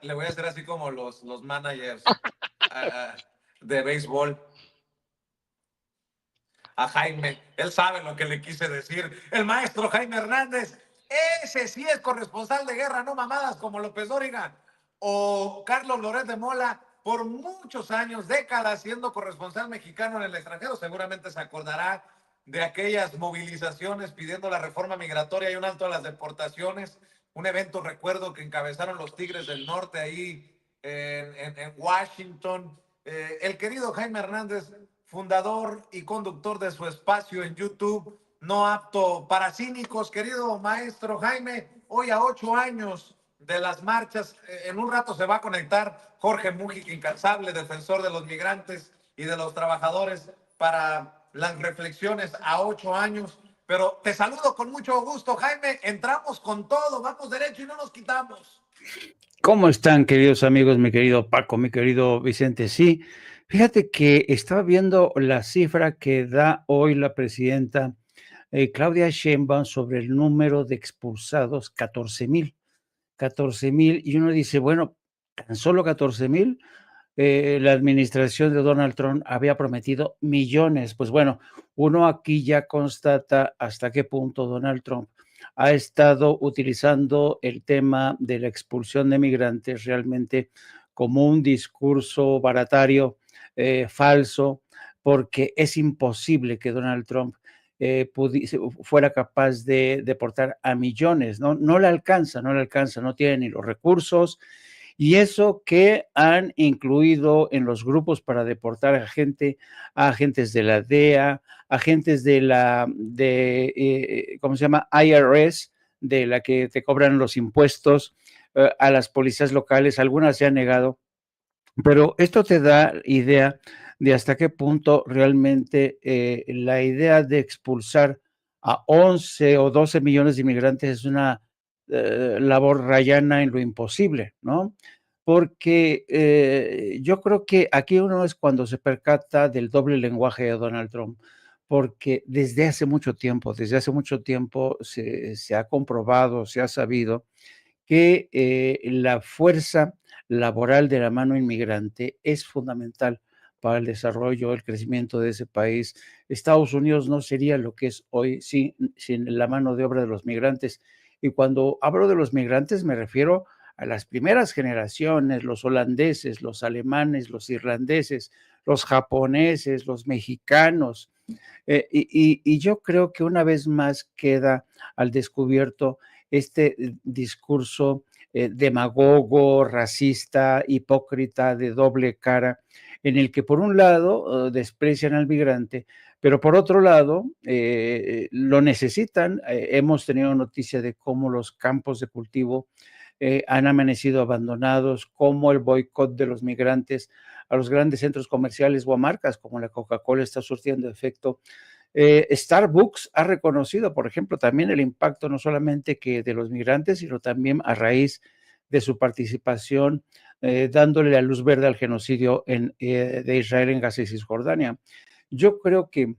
le voy a hacer así como los managers de béisbol a Jaime. Él sabe lo que le quise decir. El maestro Jaime Hernández, ese sí es corresponsal de guerra, no mamadas como López Dóriga. O Carlos Loret de Mola, por muchos años, décadas, siendo corresponsal mexicano en el extranjero. Seguramente se acordará de aquellas movilizaciones pidiendo la reforma migratoria y un alto a las deportaciones. Un evento, recuerdo, que encabezaron los Tigres del Norte ahí en Washington. El querido Jaime Hernández, fundador y conductor de su espacio en YouTube, No Apto para Cínicos. Querido maestro Jaime, hoy a 8 años de las marchas, en un rato se va a conectar Jorge Mújica, incansable defensor de los migrantes y de los trabajadores, para las reflexiones a 8 años. Pero te saludo con mucho gusto, Jaime. Entramos con todo, vamos derecho y no nos quitamos. ¿Cómo están, queridos amigos? Mi querido Paco, mi querido Vicente. Sí, fíjate que estaba viendo la cifra que da hoy la presidenta Claudia Sheinbaum sobre el número de expulsados, 14,000, y uno dice, bueno, tan solo 14,000. La administración de Donald Trump había prometido millones. Pues bueno, uno aquí ya constata hasta qué punto Donald Trump ha estado utilizando el tema de la expulsión de migrantes realmente como un discurso baratario, falso, porque es imposible que Donald Trump fuera capaz de deportar a millones, ¿no? No le alcanza, no tiene ni los recursos, y eso que han incluido en los grupos para deportar a agentes de la DEA, agentes ¿cómo se llama? IRS, de la que te cobran los impuestos, a las policías locales. Algunas se han negado, pero esto te da idea de hasta qué punto realmente la idea de expulsar a 11 o 12 millones de inmigrantes es una labor rayana en lo imposible, ¿no? Porque yo creo que aquí uno es cuando se percata del doble lenguaje de Donald Trump, porque desde hace mucho tiempo se ha comprobado, se ha sabido que la fuerza laboral de la mano inmigrante es fundamental para el desarrollo, el crecimiento de ese país. Estados Unidos no sería lo que es hoy sin la mano de obra de los migrantes. Y cuando hablo de los migrantes me refiero a las primeras generaciones, los holandeses, los alemanes, los irlandeses, los japoneses, los mexicanos. Y yo creo que una vez más queda al descubierto este discurso demagogo, racista, hipócrita, de doble cara, en el que por un lado desprecian al migrante, pero por otro lado lo necesitan. Hemos tenido noticia de cómo los campos de cultivo han amanecido abandonados, cómo el boicot de los migrantes a los grandes centros comerciales o a marcas como la Coca-Cola está surtiendo efecto. Starbucks ha reconocido, por ejemplo, también el impacto no solamente que de los migrantes, sino también a raíz de su participación dándole la luz verde al genocidio de Israel en Gaza y Cisjordania. Yo creo que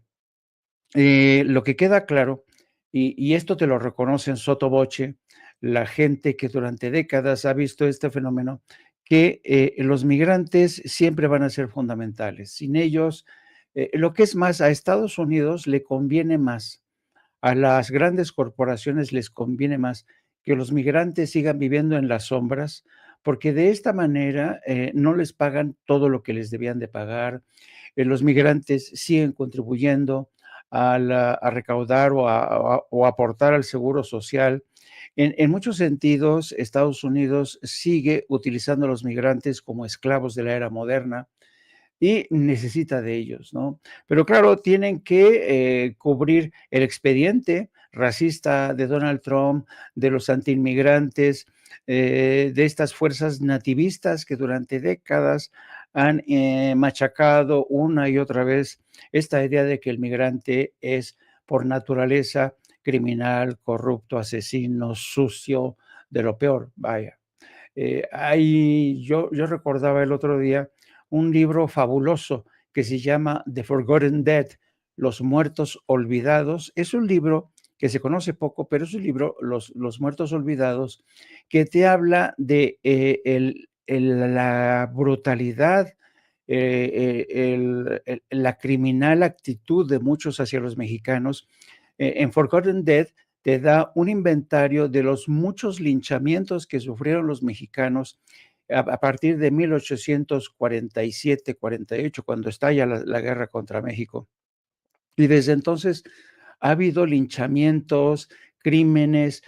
lo que queda claro, y esto te lo reconocen sotto voce, la gente que durante décadas ha visto este fenómeno, que los migrantes siempre van a ser fundamentales. Sin ellos, lo que es más, a Estados Unidos le conviene más, a las grandes corporaciones les conviene más que los migrantes sigan viviendo en las sombras, porque de esta manera no les pagan todo lo que les debían de pagar. Los migrantes siguen contribuyendo a recaudar o aportar al seguro social. En muchos sentidos, Estados Unidos sigue utilizando a los migrantes como esclavos de la era moderna y necesita de ellos, ¿no? Pero claro, tienen que cubrir el expediente racista de Donald Trump, de los antiinmigrantes, de estas fuerzas nativistas que durante décadas han machacado una y otra vez esta idea de que el migrante es por naturaleza criminal, corrupto, asesino, sucio, de lo peor, vaya. Yo recordaba el otro día un libro fabuloso que se llama The Forgotten Dead, Los Muertos Olvidados. Es un libro que se conoce poco, pero es un libro, Los Muertos Olvidados, que te habla de la brutalidad, la criminal actitud de muchos hacia los mexicanos. En Forgotten Dead te da un inventario de los muchos linchamientos que sufrieron los mexicanos a partir de 1847-48, cuando estalla la guerra contra México. Y desde entonces ha habido linchamientos, crímenes,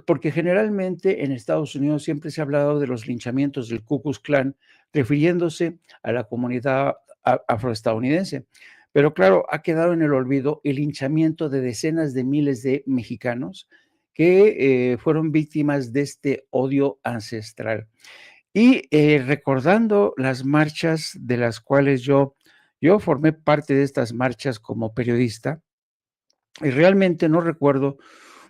porque generalmente en Estados Unidos siempre se ha hablado de los linchamientos del Ku Klux Klan, refiriéndose a la comunidad afroestadounidense. Pero claro, ha quedado en el olvido el linchamiento de decenas de miles de mexicanos que fueron víctimas de este odio ancestral. Y recordando las marchas de las cuales yo formé parte de estas marchas como periodista, y realmente no recuerdo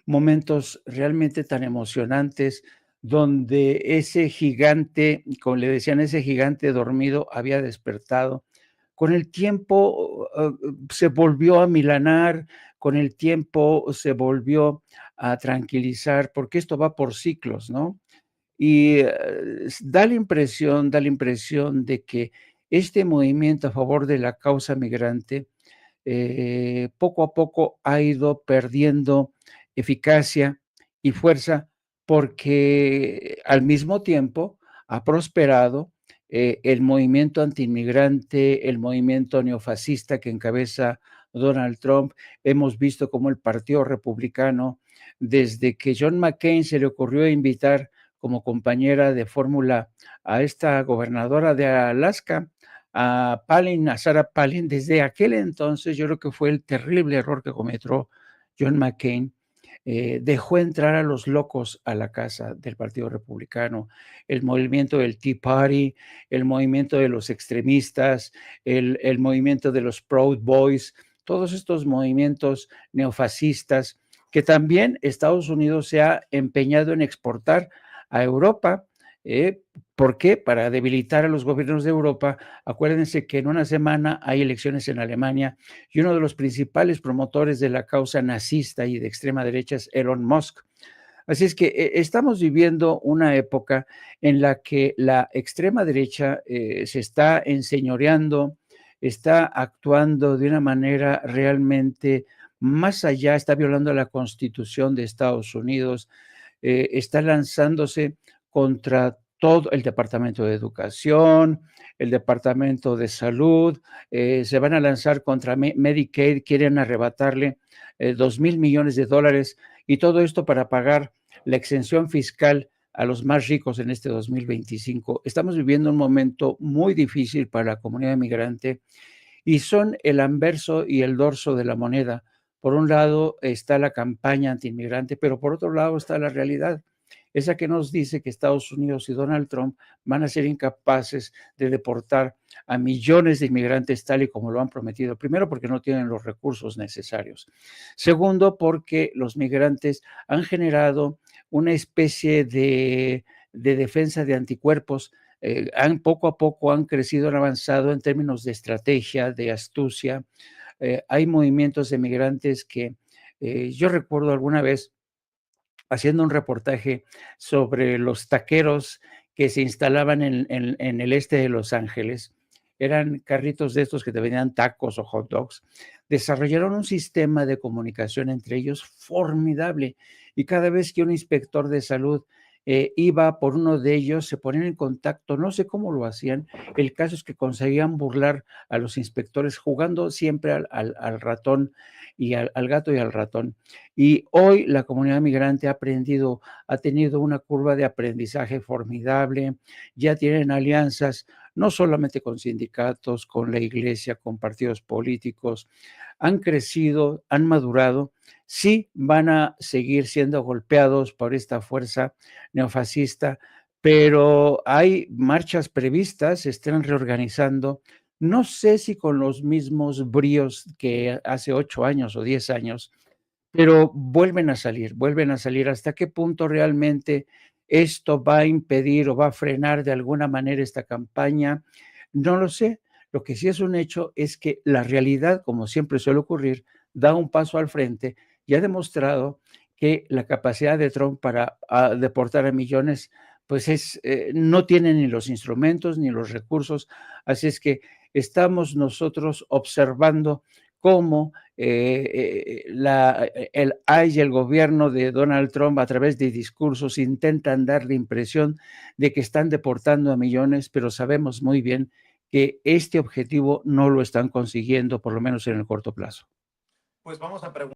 momentos realmente tan emocionantes donde ese gigante, como le decían, ese gigante dormido había despertado. Con el tiempo se volvió a milanar, con el tiempo se volvió a tranquilizar, porque esto va por ciclos, ¿no? Y da la impresión de que este movimiento a favor de la causa migrante poco a poco ha ido perdiendo eficacia y fuerza porque al mismo tiempo ha prosperado el movimiento antiinmigrante, el movimiento neofascista que encabeza Donald Trump. Hemos visto cómo el Partido Republicano, desde que John McCain se le ocurrió invitar como compañera de fórmula a esta gobernadora de Alaska, a Palin, a Sarah Palin, desde aquel entonces yo creo que fue el terrible error que cometió John McCain. Dejó entrar a los locos a la casa del Partido Republicano, el movimiento del Tea Party, el movimiento de los extremistas, el movimiento de los Proud Boys, todos estos movimientos neofascistas que también Estados Unidos se ha empeñado en exportar a Europa. ¿Por qué? Para debilitar a los gobiernos de Europa. Acuérdense que en una semana hay elecciones en Alemania y uno de los principales promotores de la causa nazista y de extrema derecha es Elon Musk. Así es que estamos viviendo una época en la que la extrema derecha se está enseñoreando, está actuando de una manera realmente más allá, está violando la Constitución de Estados Unidos, está lanzándose contra todo el Departamento de Educación, el Departamento de Salud, se van a lanzar contra Medicaid, quieren arrebatarle 2,000 millones de dólares y todo esto para pagar la exención fiscal a los más ricos en este 2025. Estamos viviendo un momento muy difícil para la comunidad migrante y son el anverso y el dorso de la moneda. Por un lado está la campaña antiinmigrante, pero por otro lado está la realidad, esa que nos dice que Estados Unidos y Donald Trump van a ser incapaces de deportar a millones de inmigrantes tal y como lo han prometido. Primero, porque no tienen los recursos necesarios. Segundo, porque los migrantes han generado una especie de defensa de anticuerpos. Poco a poco han crecido, han avanzado en términos de estrategia, de astucia. Hay movimientos de migrantes que yo recuerdo alguna vez haciendo un reportaje sobre los taqueros que se instalaban en el este de Los Ángeles. Eran carritos de estos que te vendían tacos o hot dogs. Desarrollaron un sistema de comunicación entre ellos formidable y cada vez que un inspector de salud iba por uno de ellos, se ponían en contacto, no sé cómo lo hacían, el caso es que conseguían burlar a los inspectores jugando siempre al ratón y al gato y al ratón. Y hoy la comunidad migrante ha aprendido, ha tenido una curva de aprendizaje formidable, ya tienen alianzas no solamente con sindicatos, con la iglesia, con partidos políticos, han crecido, han madurado, sí van a seguir siendo golpeados por esta fuerza neofascista, pero hay marchas previstas, se están reorganizando. No sé si con los mismos bríos que hace 8 años o 10 años, pero vuelven a salir. ¿Hasta qué punto realmente esto va a impedir o va a frenar de alguna manera esta campaña? No lo sé. Lo que sí es un hecho es que la realidad, como siempre suele ocurrir, da un paso al frente y ha demostrado que la capacidad de Trump para deportar a millones, pues no tiene ni los instrumentos ni los recursos. Así es que estamos nosotros observando cómo el AI y el gobierno de Donald Trump a través de discursos intentan dar la impresión de que están deportando a millones, pero sabemos muy bien que este objetivo no lo están consiguiendo, por lo menos en el corto plazo. Pues vamos a preguntar.